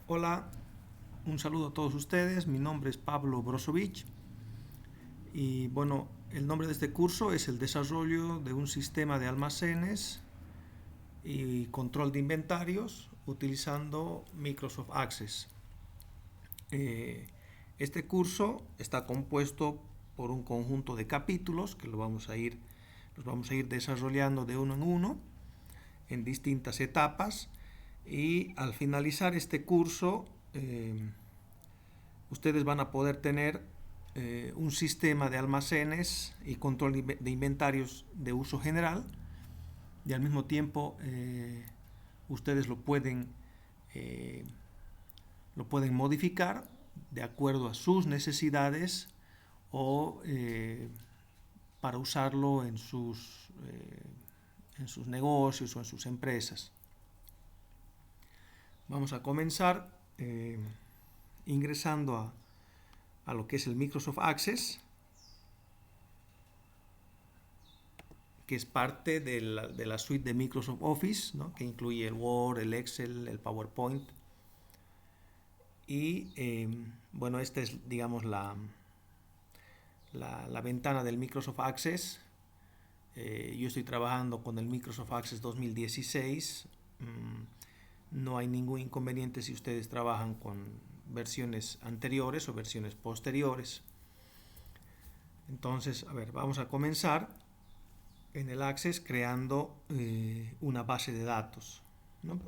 Hola, un saludo a todos ustedes. Mi nombre es Pablo Brozovic y bueno, el nombre de este curso es el desarrollo de un sistema de almacenes y control de inventarios utilizando Microsoft Access. Eh, este curso está compuesto por un conjunto de capítulos que los vamos a ir desarrollando de uno en uno en distintas etapas y al finalizar este curso ustedes van a poder tener un sistema de almacenes y control de inventarios de uso general y al mismo tiempo ustedes eh, lo pueden modificar de acuerdo a sus necesidades o para usarlo en sus negocios o en sus empresas. Vamos a comenzar ingresando a lo que es el Microsoft Access, que es parte de la suite de Microsoft Office, ¿no? Que incluye el Word, el Excel, el PowerPoint. Y bueno, esta es, digamos, la ventana del Microsoft Access. Yo estoy trabajando con el Microsoft Access 2016. No hay ningún inconveniente si ustedes trabajan con versiones anteriores o versiones posteriores. Entonces, a ver, vamos a comenzar en el Access creando una base de datos, ¿no?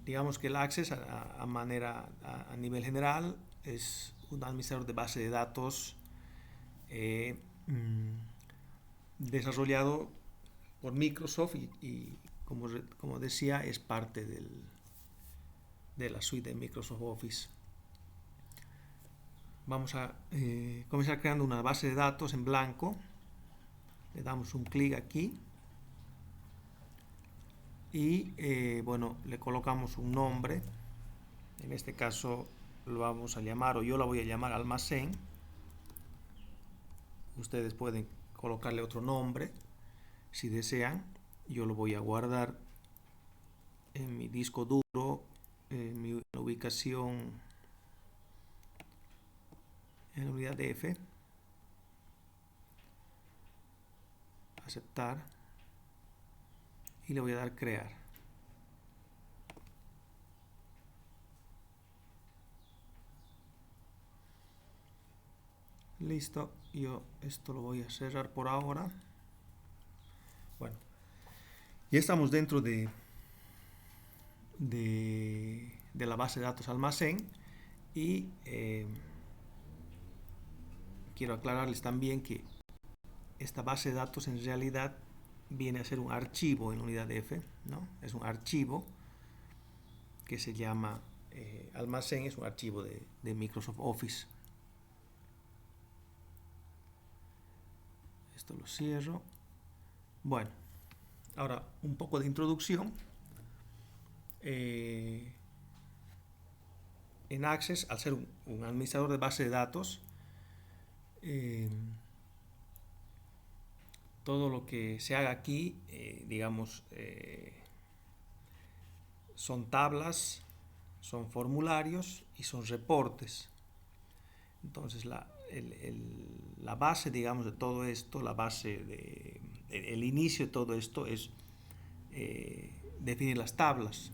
Digamos que el Access a nivel general es un administrador de base de datos eh, desarrollado por Microsoft y como decía es parte de la suite de Microsoft Office. Vamos a comenzar creando una base de datos en blanco. Le damos un clic aquí y bueno, le colocamos un nombre. En este caso lo vamos a llamar, o yo la voy a llamar almacén. Ustedes pueden colocarle otro nombre si desean. Yo lo voy a guardar en mi disco duro, en mi ubicación en la unidad F. Aceptar y le voy a dar crear. Listo, yo esto lo voy a cerrar por ahora. Bueno, ya estamos dentro de la base de datos almacén y quiero aclararles también que esta base de datos en realidad viene a ser un archivo en unidad F, ¿no? Es un archivo que se llama almacén, es un archivo de Microsoft Office. Esto lo cierro. Bueno, ahora un poco de introducción. En Access, al ser un administrador de base de datos, eh, todo lo que se haga aquí, digamos, son tablas, son formularios y son reportes. Entonces, la base, digamos, de todo esto, el inicio de todo esto es definir las tablas,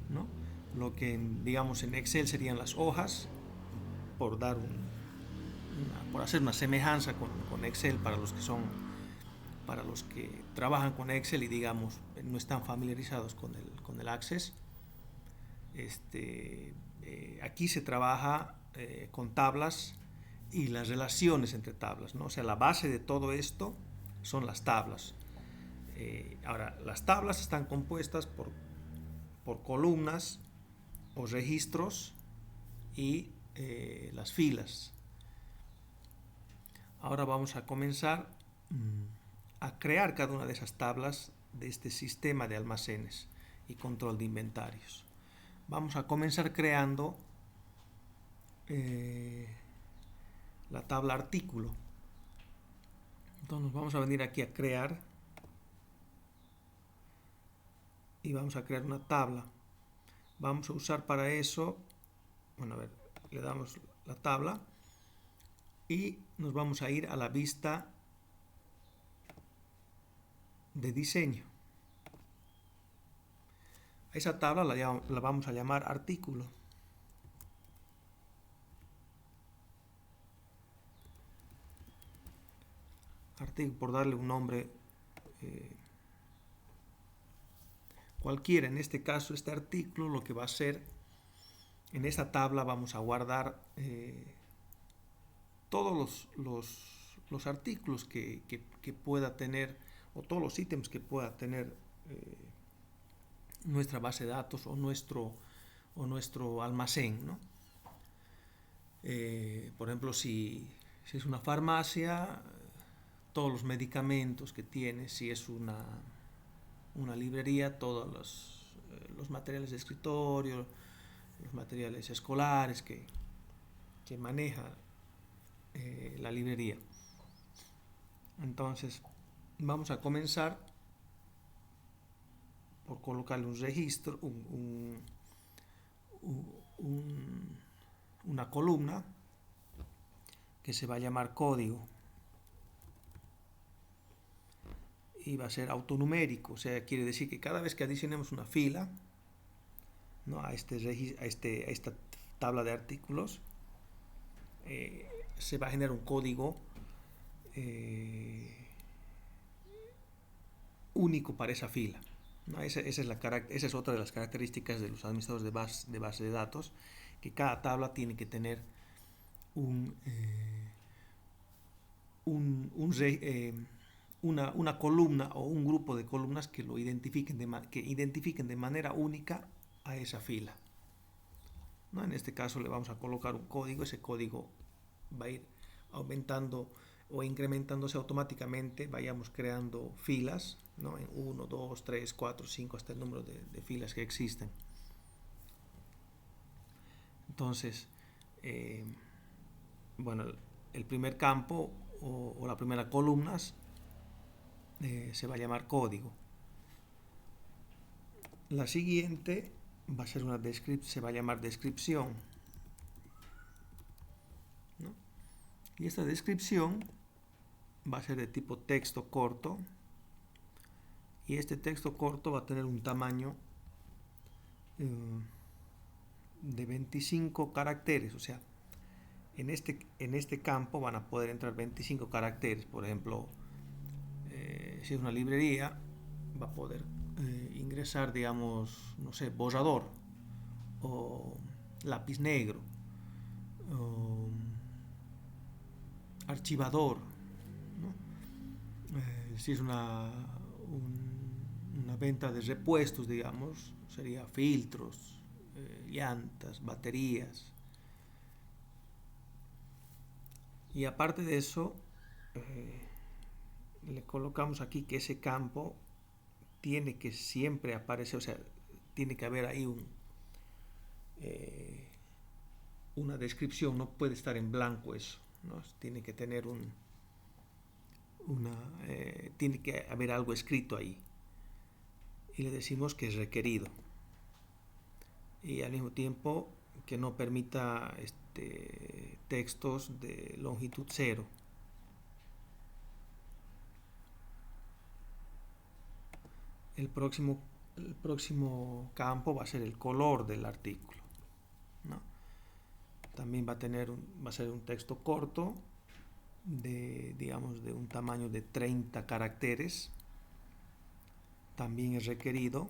¿no? Lo que, digamos, en Excel serían las hojas, por dar por hacer una semejanza con Excel para los que trabajan con Excel y digamos no están familiarizados con el Access. Aquí se trabaja con tablas y las relaciones entre tablas, ¿no? O sea, la base de todo esto son las tablas. Ahora, las tablas están compuestas por columnas o registros y las filas. Ahora vamos a comenzar a crear cada una de esas tablas de este sistema de almacenes y control de inventarios. Vamos a comenzar creando la tabla artículo. Entonces vamos a venir aquí a crear y vamos a crear una tabla. Vamos a usar para eso, bueno, a ver, le damos la tabla y nos vamos a ir a la vista de diseño. A esa tabla la vamos a llamar artículo. Artículo, por darle un nombre cualquiera. En este caso, este artículo lo que va a ser, en esta tabla vamos a guardar todos los artículos que pueda tener, o todos los ítems que pueda tener nuestra base de datos o nuestro almacén, ¿no? Por ejemplo, si es una farmacia, todos los medicamentos que tiene. Si es una librería, todos los materiales de escritorio, los materiales escolares que maneja la librería. Entonces, vamos a comenzar por colocarle un registro, una columna que se va a llamar código y va a ser autonumérico, o sea, quiere decir que cada vez que adicionemos una fila, ¿no?, a esta tabla de artículos, se va a generar un código único para esa fila, ¿no? Esa es otra de las características de los administradores de base de datos, que cada tabla tiene que tener una columna o un grupo de columnas que identifiquen de manera única a esa fila, ¿no? En este caso le vamos a colocar un código. Ese código va a ir aumentando o incrementándose automáticamente. Vayamos creando filas, ¿no?, en 1, 2, 3, 4, 5, hasta el número de filas que existen. Entonces, bueno, el primer campo o la primera columna se va a llamar código. La siguiente va a ser se va a llamar descripción, ¿no? Y esta descripción va a ser de tipo texto corto, y este texto corto va a tener un tamaño de 25 caracteres, o sea, en este campo van a poder entrar 25 caracteres. Por ejemplo, si es una librería, va a poder ingresar, digamos, no sé, borrador o lápiz negro o archivador, ¿no? Si es una venta de repuestos, digamos, sería filtros, llantas, baterías. Y aparte de eso, le colocamos aquí que ese campo tiene que siempre aparecer, o sea, tiene que haber ahí una descripción, no puede estar en blanco eso, ¿no? Tiene que tener tiene que haber algo escrito ahí, y le decimos que es requerido, y al mismo tiempo que no permita textos de longitud 0. El próximo campo va a ser el color del artículo, ¿no? También va a ser un texto corto digamos, de un tamaño de 30 caracteres. También es requerido,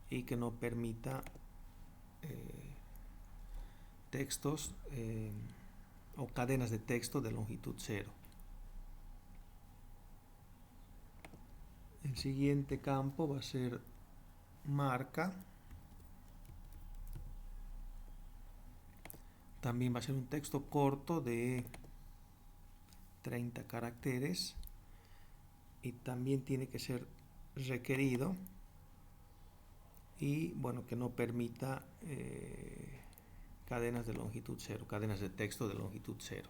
y que no permita textos o cadenas de texto de longitud 0. El siguiente campo va a ser marca. También va a ser un texto corto de 30 caracteres, y también tiene que ser requerido, y bueno, que no permita cadenas de longitud 0, cadenas de texto de longitud 0.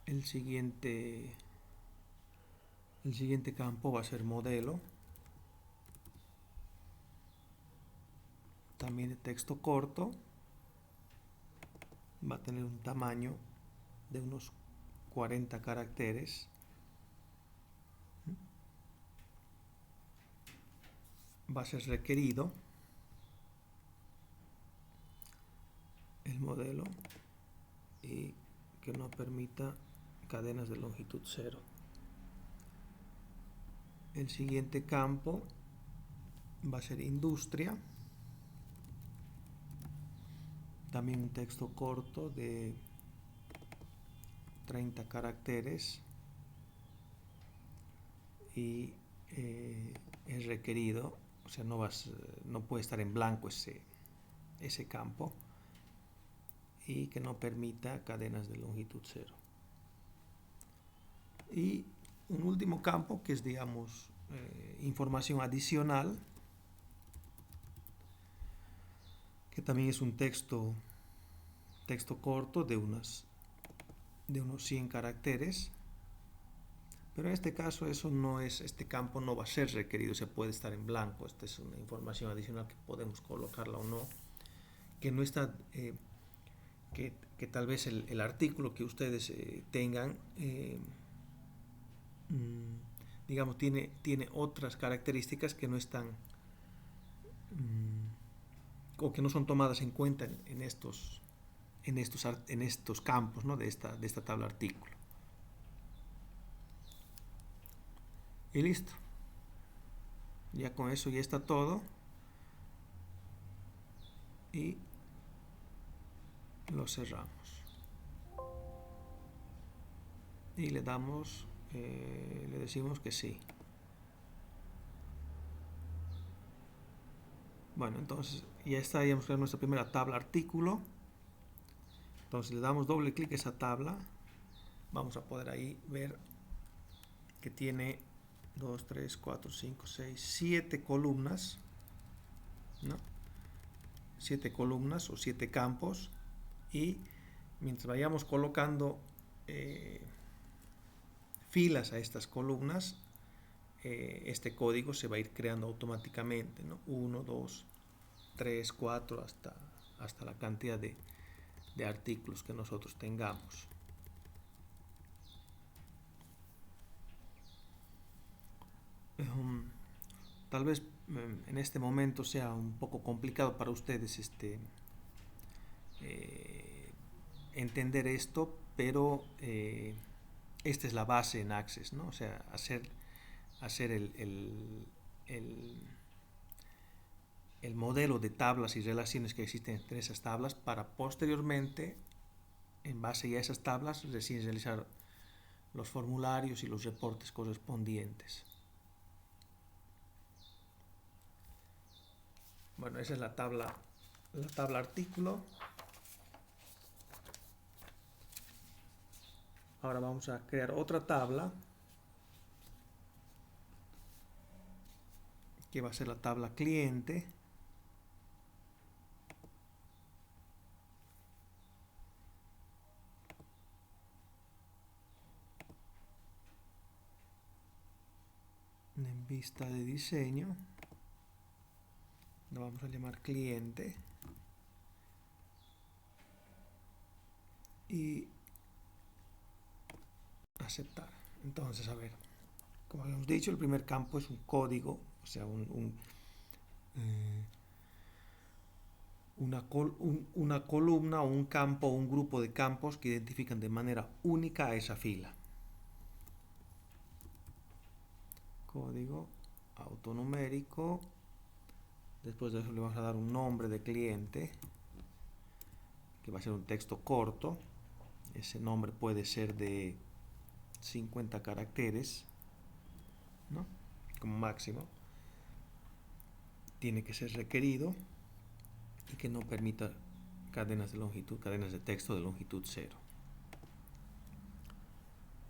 El siguiente El siguiente campo va a ser modelo, también de texto corto, va a tener un tamaño de unos 40 caracteres. Va a ser requerido el modelo y que no permita cadenas de longitud 0. El siguiente campo va a ser industria, también un texto corto de 30 caracteres y es requerido, o sea, no puede estar en blanco ese campo, y que no permita cadenas de longitud 0. Y un último campo que es, digamos, información adicional, que también es un texto corto de unos 100 caracteres, pero en este caso este campo no va a ser requerido, se puede estar en blanco. Esta es una información adicional que podemos colocarla o no, que no está, que tal vez el artículo que ustedes tengan, digamos, tiene otras características que no están, o que no son tomadas en cuenta en estos campos, ¿no?, de esta tabla artículo. Y listo. Ya con eso ya está todo. Y lo cerramos. Y le decimos que sí. Bueno, entonces ya está, ya hemos creado nuestra primera tabla artículo. Entonces le damos doble clic a esa tabla. Vamos a poder ahí ver que tiene 2, 3, 4, 5, 6, 7 columnas, ¿no? 7 columnas o 7 campos, y mientras vayamos colocando filas a estas columnas, este código se va a ir creando automáticamente, ¿no? 1, 2, 3, 4, hasta la cantidad de artículos que nosotros tengamos. Tal vez en este momento sea un poco complicado para ustedes entender esto, pero esta es la base en Access, ¿no? O sea, hacer el modelo de tablas y relaciones que existen entre esas tablas, para posteriormente, en base a esas tablas, recién realizar los formularios y los reportes correspondientes. Bueno, esa es la tabla artículo. Ahora vamos a crear otra tabla, que va a ser la tabla cliente. En vista de diseño, lo vamos a llamar cliente. Y aceptar. Entonces, a ver, como habíamos dicho, el primer campo es un código, o sea, una columna o un campo o un grupo de campos que identifican de manera única a esa fila. Código autonumérico. Después de eso le vamos a dar un nombre de cliente, que va a ser un texto corto. Ese nombre puede ser de 50 caracteres, ¿no?, como máximo. Tiene que ser requerido y que no permita cadenas de texto de longitud 0.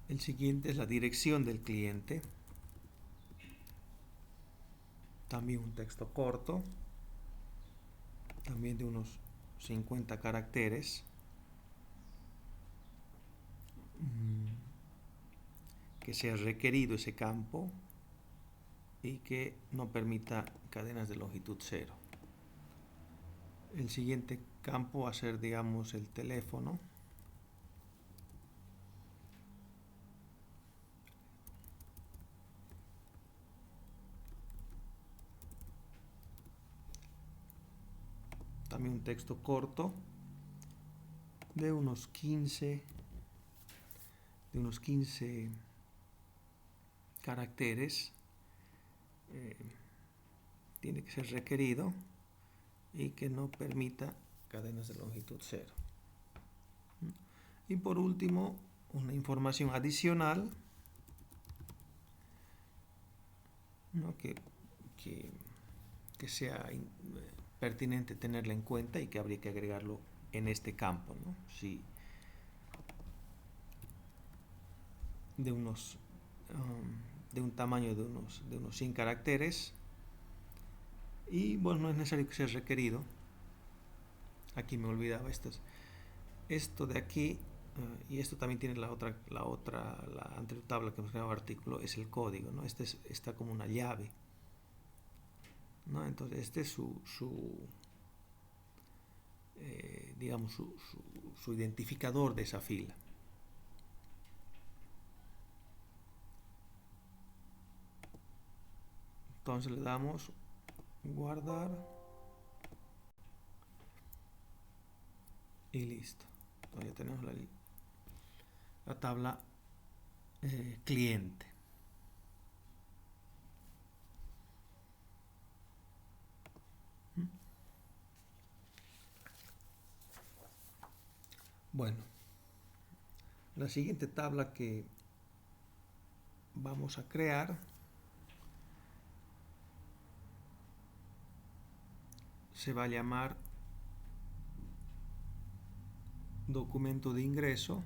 El siguiente es la dirección del cliente. También un texto corto, también de unos 50 caracteres, que sea requerido ese campo y que no permita cadenas de longitud cero. El siguiente campo va a ser, digamos, el teléfono. También un texto corto de unos 15 caracteres. Tiene que ser requerido y que no permita cadenas de longitud cero. Y por último, una información adicional, ¿no? que sea pertinente tenerla en cuenta y que habría que agregarlo en este campo, ¿no? Si de un tamaño de unos 100 caracteres, y bueno, no es necesario que sea requerido. Aquí me olvidaba esto de aquí, y esto también tiene la anterior tabla que hemos creado artículo, es el código, ¿no? Está como una llave, ¿no? Entonces este es digamos su identificador de esa fila. Entonces le damos guardar y listo. Entonces ya tenemos la tabla cliente. Bueno, la siguiente tabla que vamos a crear se va a llamar documento de ingreso.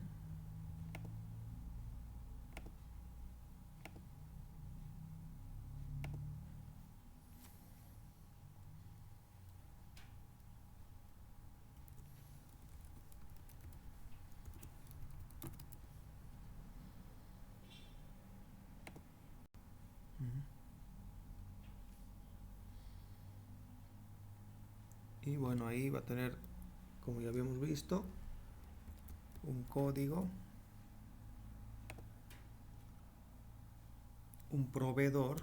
Y bueno, ahí va a tener, como ya habíamos visto, un código, un proveedor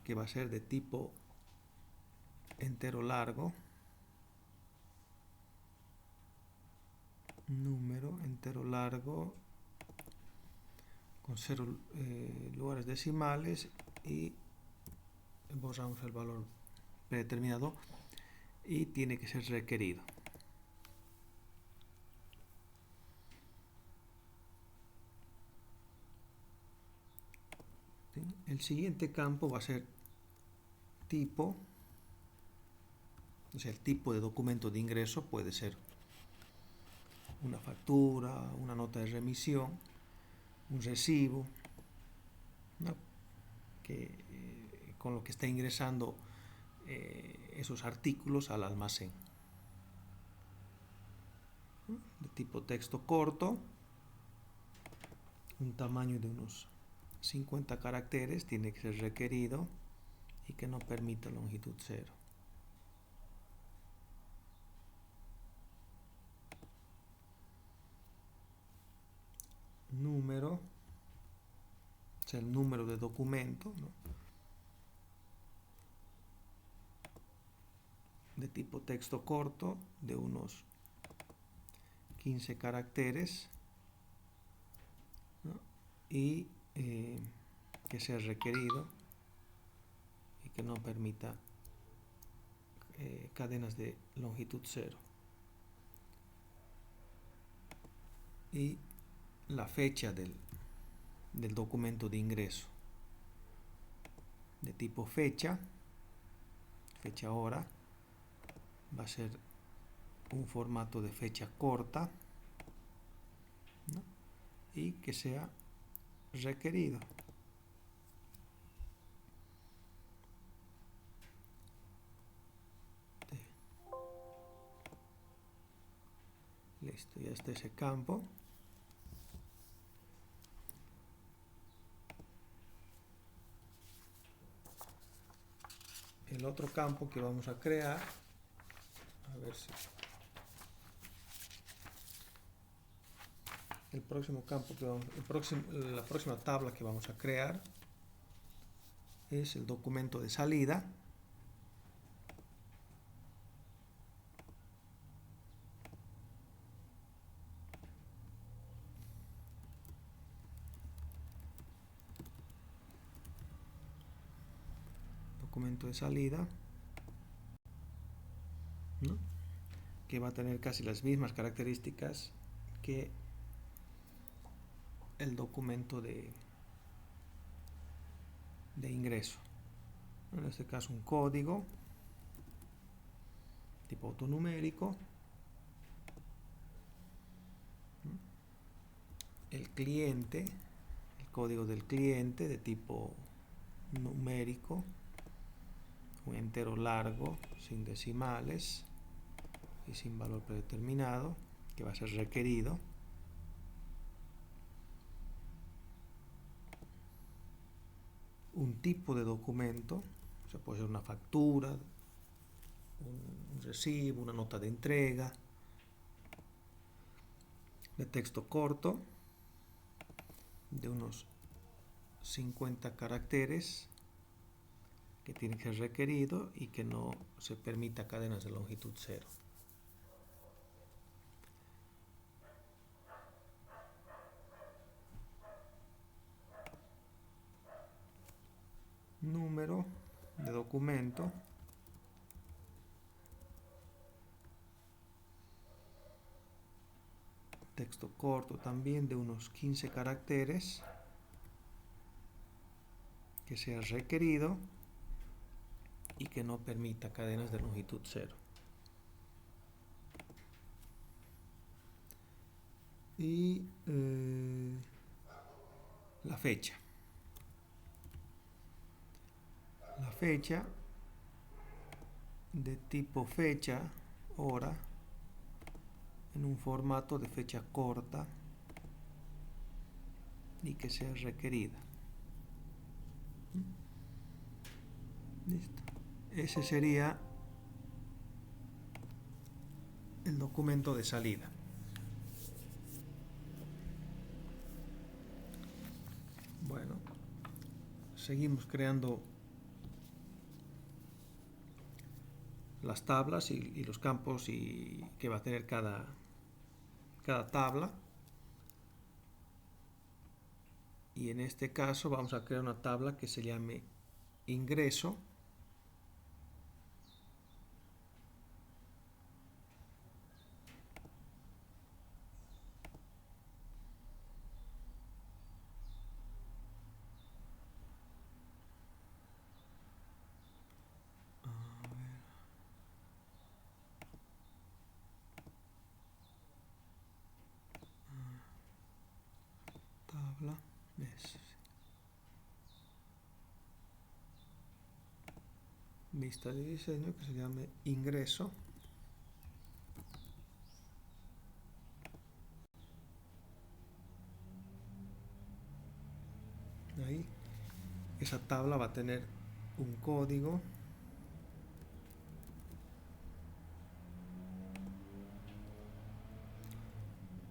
que va a ser de tipo entero largo, número entero largo con 0 lugares decimales, y borramos el valor predeterminado, y tiene que ser requerido. ¿Sí? El siguiente campo va a ser tipo, o sea, el tipo de documento de ingreso puede ser una factura, una nota de remisión, un recibo, ¿no? Con lo que está ingresando esos artículos al almacén. De tipo texto corto, un tamaño de unos 50 caracteres, tiene que ser requerido y que no permita longitud cero. Número, o sea, el número de documento, ¿no? De tipo texto corto, de unos 15 caracteres, ¿no? Y que sea requerido y que no permita cadenas de longitud cero. Y la fecha del documento de ingreso, de tipo fecha hora, va a ser un formato de fecha corta, ¿no? Y que sea requerido. Listo. Listo, ya está ese campo. El otro campo que vamos a crear, a ver si el próximo campo que vamos, la próxima tabla que vamos a crear es el documento de salida. Documento de salida, ¿no? Que va a tener casi las mismas características que el documento de ingreso. En este caso un código tipo autonumérico, el cliente, el código del cliente de tipo numérico, un entero largo sin decimales y sin valor predeterminado que va a ser requerido. Un tipo de documento, o sea, puede ser una factura, un recibo, una nota de entrega, de texto corto, de unos 50 caracteres que tiene que ser requerido y que no se permita cadenas de longitud cero. Número de documento, texto corto también de unos 15 caracteres que sea requerido y que no permita cadenas de longitud cero. Y la fecha. La fecha de tipo fecha, hora, en un formato de fecha corta y que sea requerida. Listo. Ese sería el documento de salida. Bueno, seguimos creando las tablas y los campos que va a tener cada tabla. Y en este caso vamos a crear una tabla que se llame ingreso. Tabla. Vista de diseño que se llame ingreso. Ahí esa tabla va a tener un código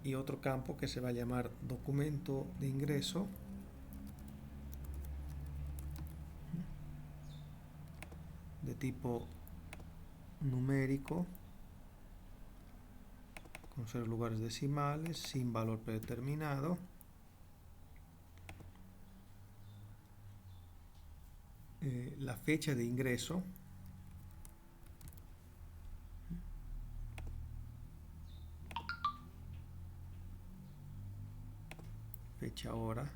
y otro campo que se va a llamar documento de ingreso, de tipo numérico, con 0 lugares decimales, sin valor predeterminado. La fecha de ingreso, fecha hora,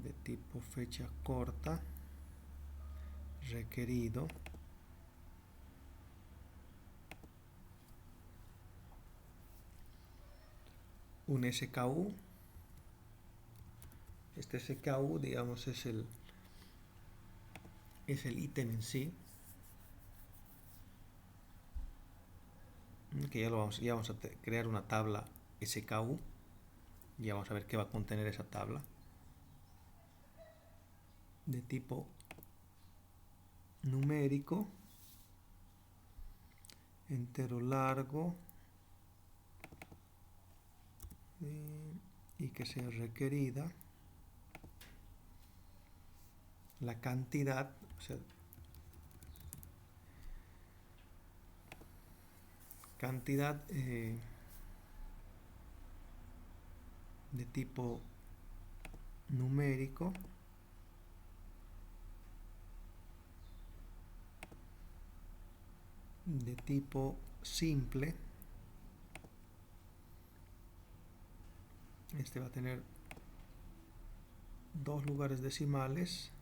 de tipo fecha corta, requerido, un SKU. Este SKU, digamos, es el ítem en sí. que ya vamos a crear una tabla SKU. Ya vamos a ver qué va a contener esa tabla de tipo numérico, entero largo y que sea requerida la cantidad, o sea, cantidad de tipo numérico de tipo simple. Este va a tener 2 lugares decimales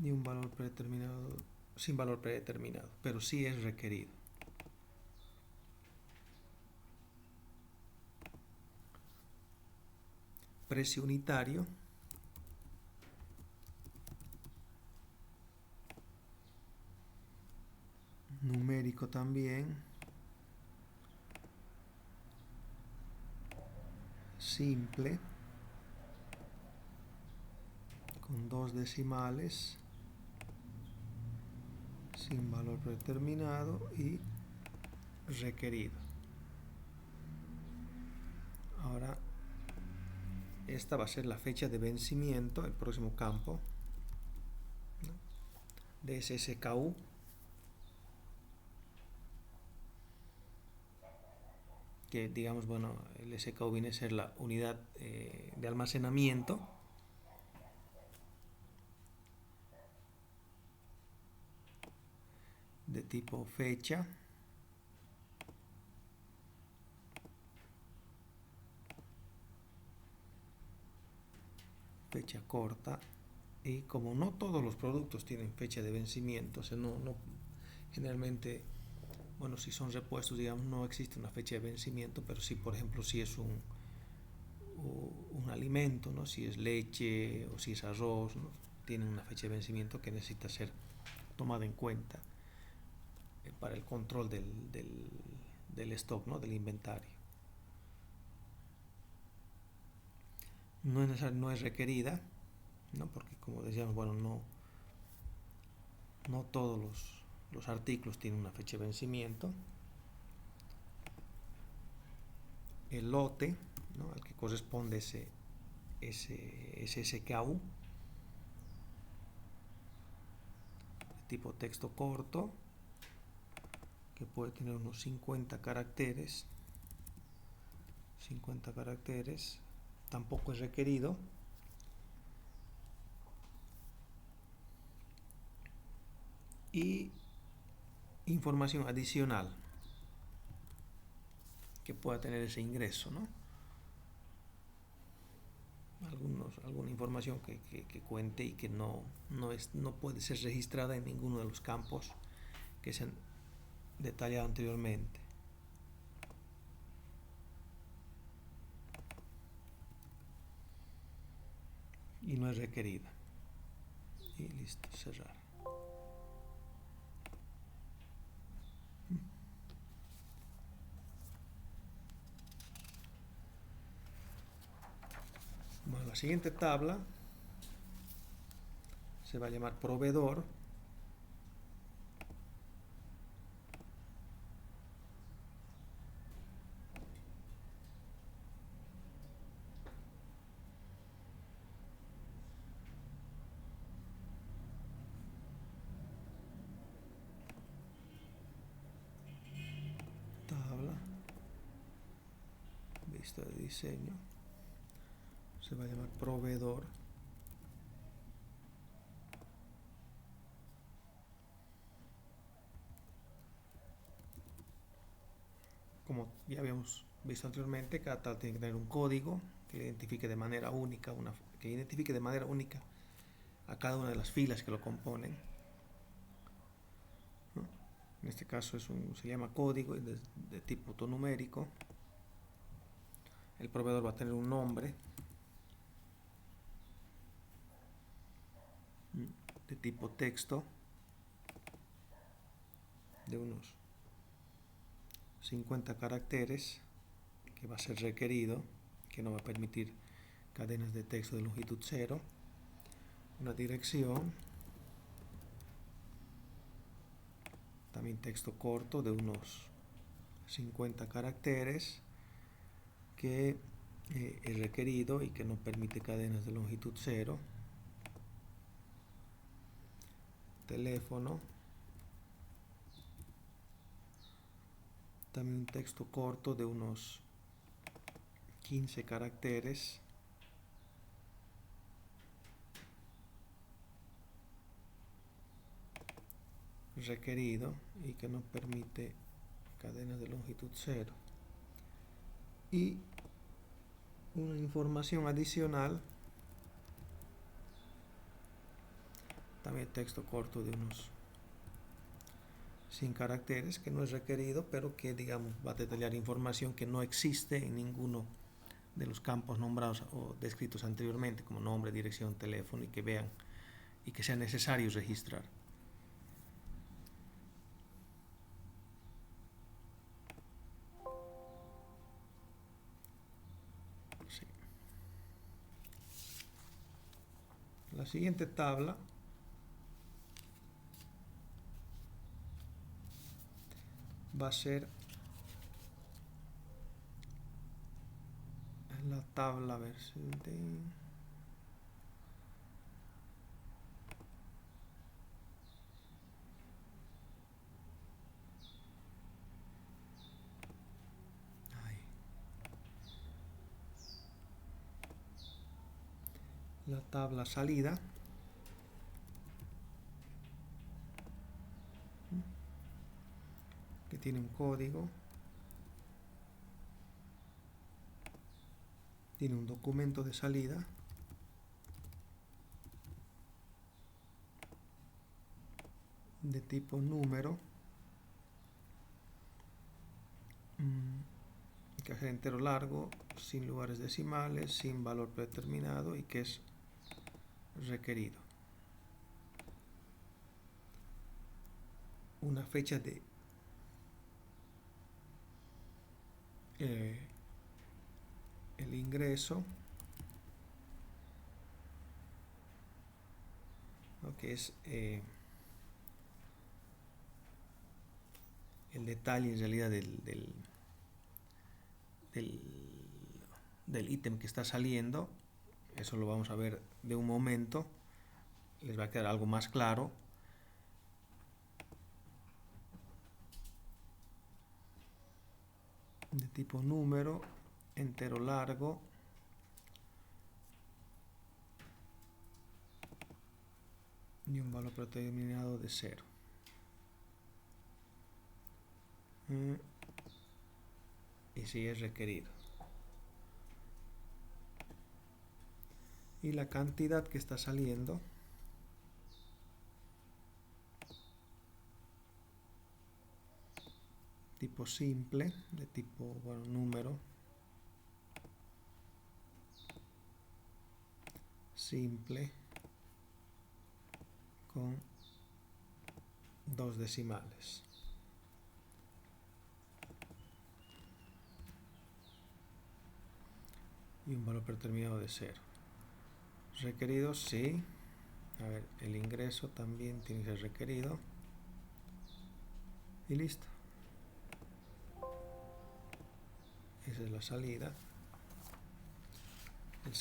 y un valor predeterminado, sin valor predeterminado, pero sí es requerido. Precio unitario, numérico también, simple, con 2 decimales, sin valor predeterminado y requerido. Ahora, esta va a ser la fecha de vencimiento, el próximo campo de ese SKU. Que digamos, bueno, el SKU viene a ser la unidad de almacenamiento. De tipo fecha. Fecha corta. Y como no todos los productos tienen fecha de vencimiento, o sea, generalmente, bueno, si son repuestos, digamos, no existe una fecha de vencimiento, pero sí, por ejemplo, si es un alimento, ¿no? Si es leche o si es arroz, ¿no? Tiene una fecha de vencimiento que necesita ser tomada en cuenta para el control del stock, ¿no? Del inventario. No es requerida, ¿no? Porque como decíamos, bueno, no todos los artículos tienen una fecha de vencimiento. El lote, ¿no? Al que corresponde ese SKU, tipo texto corto, que puede tener unos 50 caracteres. 50 caracteres, tampoco es requerido. Y información adicional que pueda tener ese ingreso, ¿no? Alguna información que cuente y que no puede ser registrada en ninguno de los campos que se han detallado anteriormente. Y no es requerida. Y listo, cerrar. Bueno, la siguiente tabla se va a llamar proveedor. Tabla. Vista de diseño. Se va a llamar proveedor. Como ya habíamos visto anteriormente, cada tabla tiene que tener un código que identifique de manera única, a cada una de las filas que lo componen, ¿no? En este caso se llama código de tipo numérico. El proveedor va a tener un nombre de tipo texto de unos 50 caracteres, que va a ser requerido, que no va a permitir cadenas de texto de longitud 0, una dirección, también texto corto de unos 50 caracteres, que es requerido y que no permite cadenas de longitud 0, teléfono, también un texto corto de unos 15 caracteres, requerido y que no permite cadenas de longitud 0, y una información adicional, también texto corto de unos 100 caracteres, que no es requerido, pero que digamos va a detallar información que no existe en ninguno de los campos nombrados o descritos anteriormente, como nombre, dirección, teléfono, y que vean y que sea necesario registrar. Sí. La siguiente tabla va a ser la tabla versión de la tabla salida, que tiene un código, tiene un documento de salida, de tipo número, que es entero largo, sin lugares decimales, sin valor predeterminado, y que es requerido. Una fecha de el ingreso, ¿no? Que es el detalle en realidad del ítem que está saliendo. Eso lo vamos a ver de un momento, les va a quedar algo más claro. De tipo número, entero largo, y un valor predeterminado de 0. Y si es requerido. Y la cantidad que está saliendo, tipo simple, de tipo, bueno, número, simple, con 2 decimales. Y un valor predeterminado de 0. Requerido, sí. A ver, el ingreso también tiene que ser requerido. Y listo. Esa es la salida. La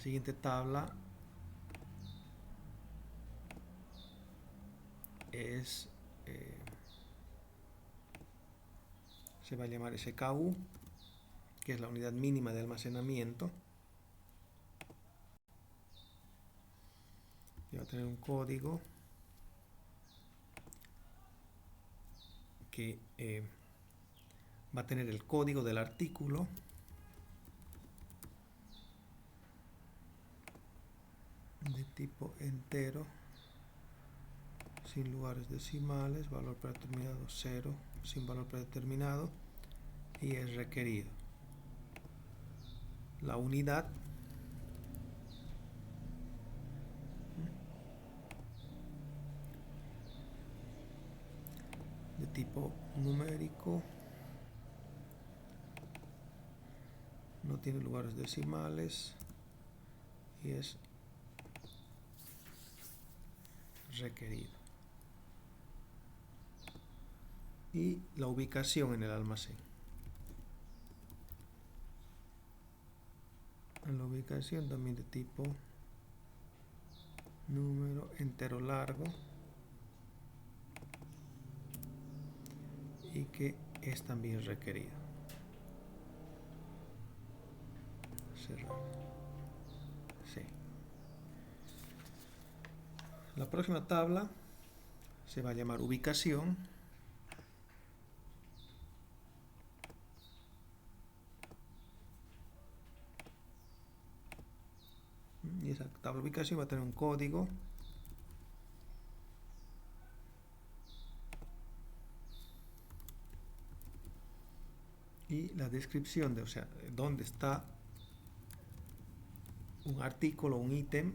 siguiente tabla es se va a llamar SKU, que es la unidad mínima de almacenamiento, y va a tener un código que va a tener el código del artículo, de tipo entero, sin lugares decimales, valor predeterminado 0, sin valor predeterminado, y es requerido. La unidad tipo numérico, no tiene lugares decimales y es requerido. Y la ubicación en el almacén. En la ubicación también de tipo número entero largo y que es también requerido. Cerrar. Sí. La próxima tabla se va a llamar ubicación. Y esa tabla de ubicación va a tener un código y la descripción de, o sea, dónde está un artículo, un ítem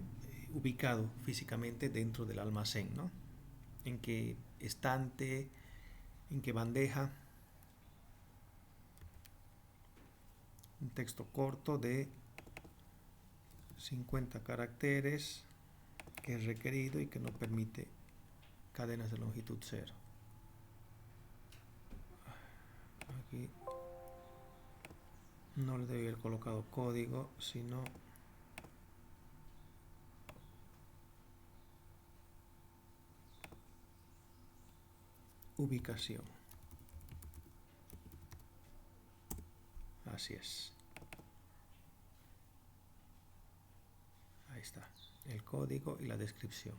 ubicado físicamente dentro del almacén, ¿no? En qué estante, en qué bandeja. Un texto corto de 50 caracteres que es requerido y que no permite cadenas de longitud 0. Aquí no le debe haber colocado código, sino ubicación. Así es. Ahí está, el código y la descripción.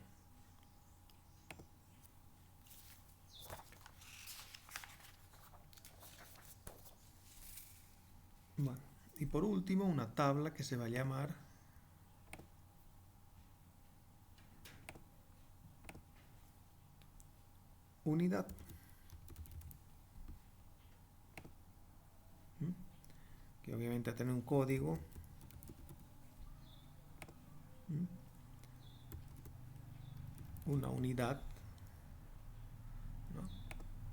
Bueno, y por último una tabla que se va a llamar unidad. Que obviamente va a tener un código. Una unidad, ¿no?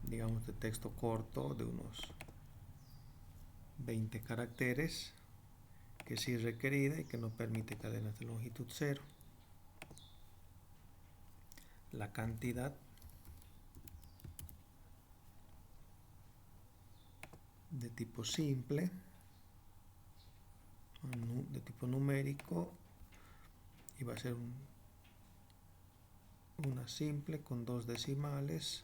Digamos de texto corto de unos 20 caracteres que sí es requerida y que no permite cadenas de longitud 0. La cantidad de tipo simple, de tipo numérico, y va a ser una simple con 2 decimales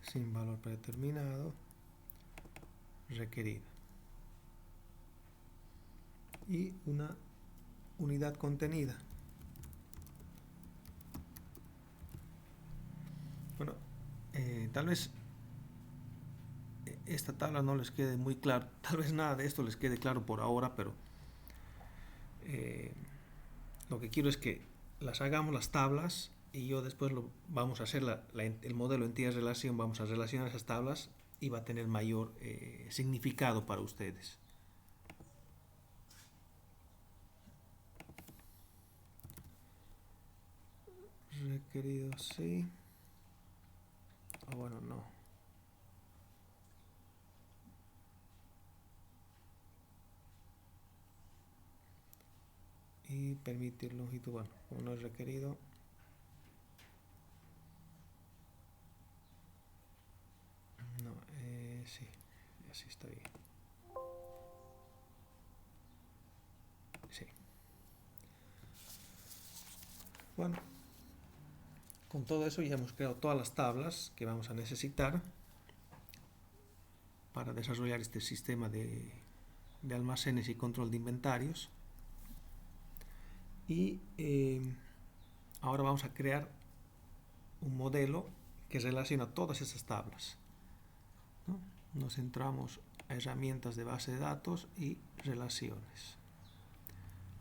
sin valor predeterminado, requerida. Y una unidad contenida. Bueno, tal vez esta tabla no les quede muy claro, tal vez nada de esto les quede claro por ahora, pero lo que quiero es que las hagamos las tablas y yo después vamos a hacer el modelo entidad-relación, vamos a relacionar esas tablas y va a tener mayor significado para ustedes. Requerido sí. Bueno, no. Y permitir longitud, bueno, como no es requerido. No, sí, así está bien. Sí. Bueno, con todo eso ya hemos creado todas las tablas que vamos a necesitar para desarrollar este sistema de almacenes y control de inventarios. Y ahora vamos a crear un modelo que relaciona todas esas tablas, ¿no? Nos centramos a herramientas de base de datos y relaciones.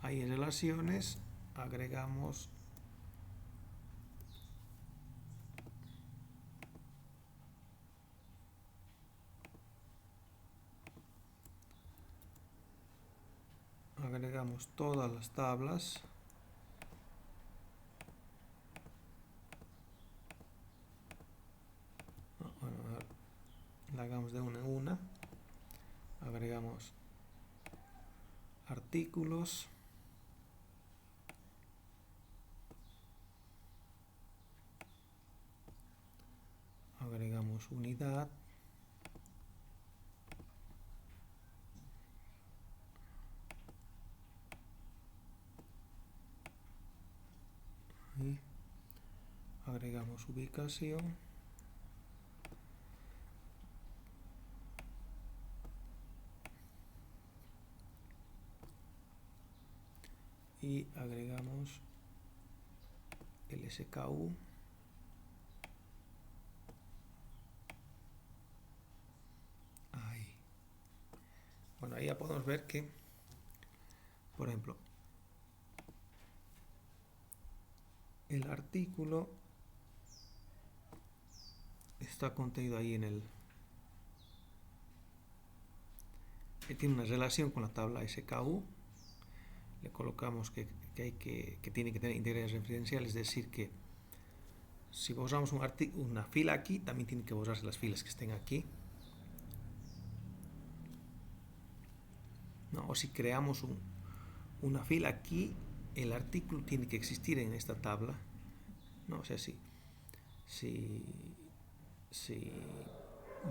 Ahí en relaciones agregamos todas las tablas la hagamos de una en una. Agregamos artículos. Agregamos unidad. Y agregamos ubicación. Y agregamos el SKU. Ahí. Bueno, ahí ya podemos ver que, por ejemplo, el artículo está contenido ahí en el... tiene una relación con la tabla SKU. Le colocamos que tiene que tener integridad referencial, es decir, que si borramos una fila aquí, también tiene que borrarse las filas que estén aquí. ¿No? O si creamos una fila aquí, el artículo tiene que existir en esta tabla. ¿No? O sea, si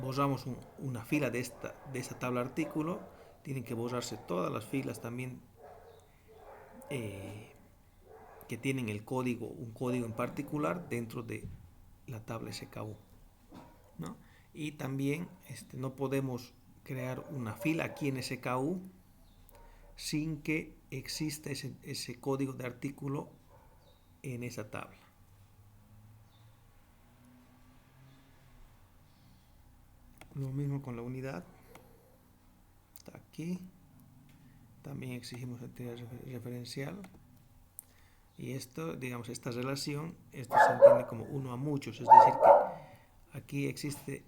borramos una fila de esta tabla artículo, tienen que borrarse todas las filas también que tienen un código en particular dentro de la tabla SKU, ¿no? Y también no podemos crear una fila aquí en SKU sin que exista ese código de artículo en esa tabla. Lo mismo con la unidad. Está aquí. También exigimos integridad referencial. Y esto, digamos, esta relación, esto se entiende como uno a muchos. Es decir, que aquí existe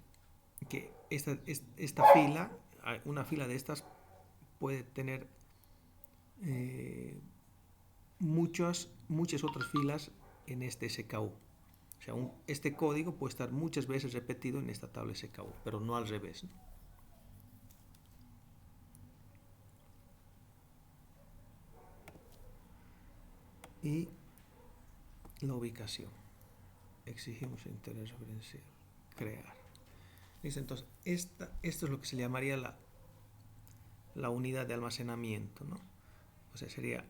que esta fila, una fila de estas puede tener muchas otras filas en este SKU. O sea, este código puede estar muchas veces repetido en esta tabla SKU, pero no al revés, ¿no? Y la ubicación. Exigimos interés referencial. Crear. ¿Listo? Entonces, esto es lo que se llamaría la unidad de almacenamiento, ¿no? O sea, sería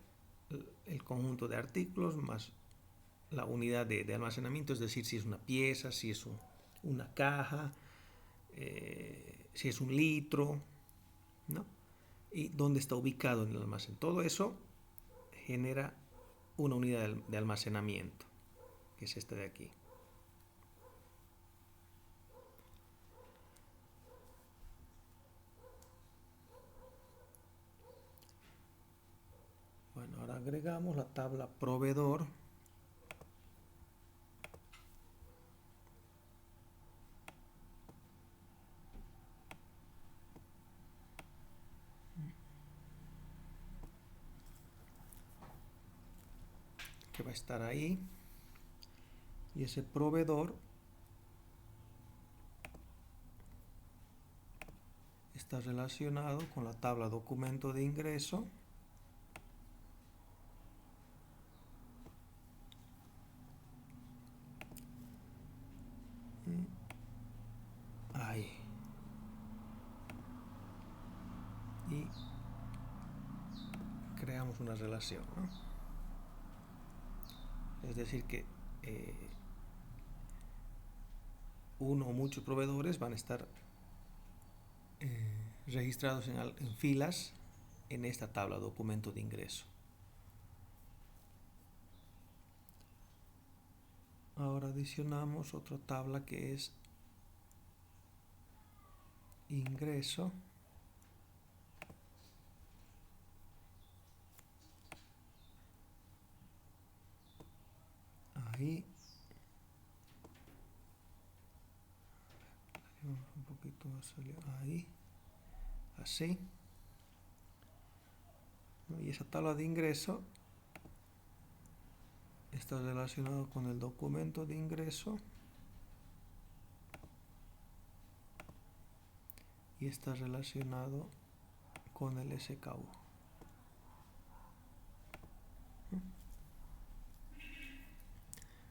el conjunto de artículos más la unidad de almacenamiento, es decir, si es una pieza, si es una caja, si es un litro, ¿no? Y dónde está ubicado en el almacén. Todo eso genera una unidad de almacenamiento, que es esta de aquí. Bueno, ahora agregamos la tabla proveedor. Que va a estar ahí. Y ese proveedor está relacionado con la tabla documento de ingreso. Ahí. Y creamos una relación, ¿no? Es decir que uno o muchos proveedores van a estar registrados en filas en esta tabla documento de ingreso. Ahora adicionamos otra tabla que es ingreso. Ahí. Un poquito más ahí. Así. Y esa tabla de ingreso está relacionado con el documento de ingreso. y está relacionado con el SKU.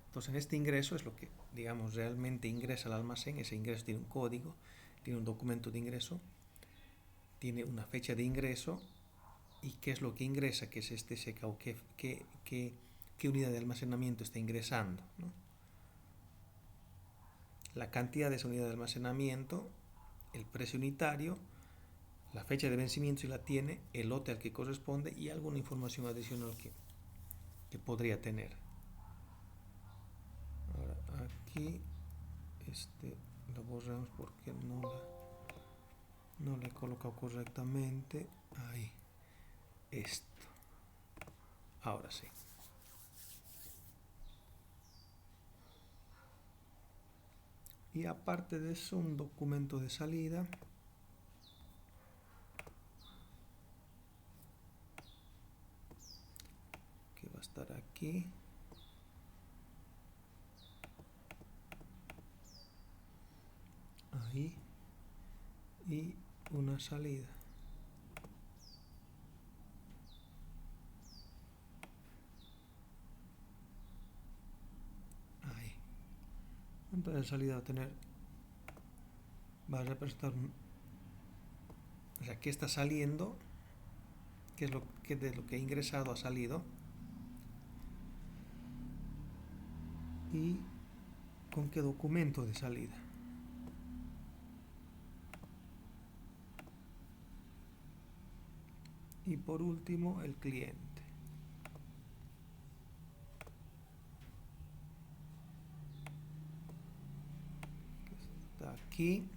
Entonces, en este ingreso es lo que, digamos, realmente ingresa al almacén. Ese ingreso tiene un código, tiene un documento de ingreso, tiene una fecha de ingreso y qué es lo que ingresa, que es este SKU, qué unidad de almacenamiento está ingresando, ¿no? La cantidad de esa unidad de almacenamiento, el precio unitario, la fecha de vencimiento si la tiene, el lote al que corresponde y alguna información adicional que podría tener. Ahora aquí lo borramos porque no la he colocado correctamente. Ahí, esto. Ahora sí. Y aparte de eso, un documento de salida. Que va a estar aquí. Ahí. Y una salida. Ahí. Entonces la salida va a representar, o sea, qué está saliendo, qué es de lo que ha ingresado ha salido y con qué documento de salida. Y por último, el cliente. Que está aquí.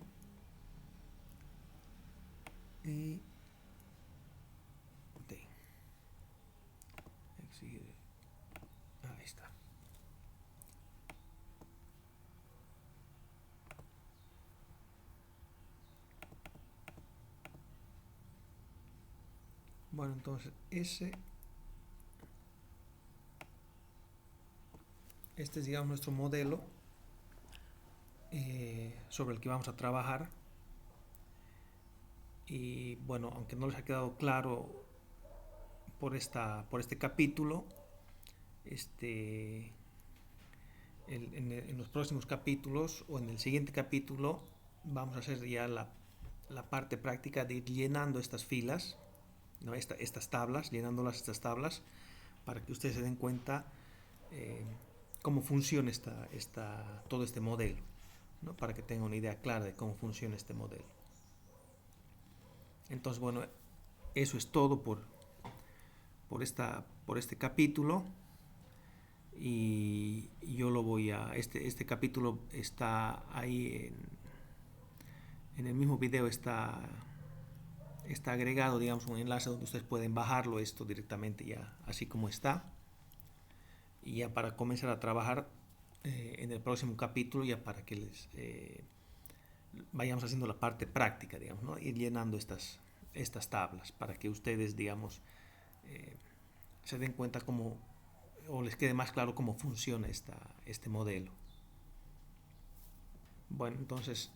Y exigir. Ahí está. Bueno, entonces este es, digamos, nuestro modelo sobre el que vamos a trabajar. Y bueno, aunque no les ha quedado claro por este capítulo, en los próximos capítulos o en el siguiente capítulo vamos a hacer ya la parte práctica de ir llenando estas filas, ¿no? Estas tablas, llenándolas estas tablas para que ustedes se den cuenta cómo funciona todo este modelo, ¿no? Para que tengan una idea clara de cómo funciona este modelo. Entonces, bueno, eso es todo por este capítulo. Y yo lo voy a... Este capítulo está ahí en el mismo video, está agregado, digamos, un enlace donde ustedes pueden bajarlo esto directamente ya así como está. Y ya para comenzar a trabajar en el próximo capítulo, ya para que les vayamos haciendo la parte práctica, digamos, ¿no? Ir llenando estas tablas para que ustedes, digamos, se den cuenta cómo, o les quede más claro cómo funciona este modelo. Bueno, entonces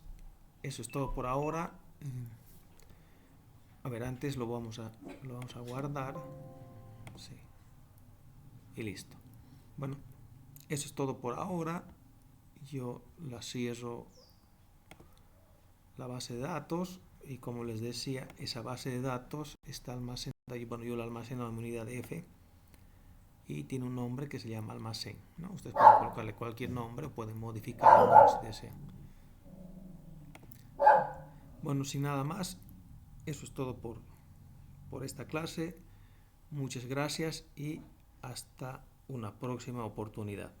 eso es todo por ahora. A ver, antes lo vamos a guardar. Sí. Y listo. Bueno, eso es todo por ahora. Yo la cierro la base de datos y como les decía, esa base de datos está almacenada y bueno, yo la almaceno en mi unidad F y tiene un nombre que se llama almacén, ¿no? Ustedes pueden colocarle cualquier nombre o pueden modificarlo si desean. Bueno, sin nada más, eso es todo por esta clase. Muchas gracias y hasta una próxima oportunidad.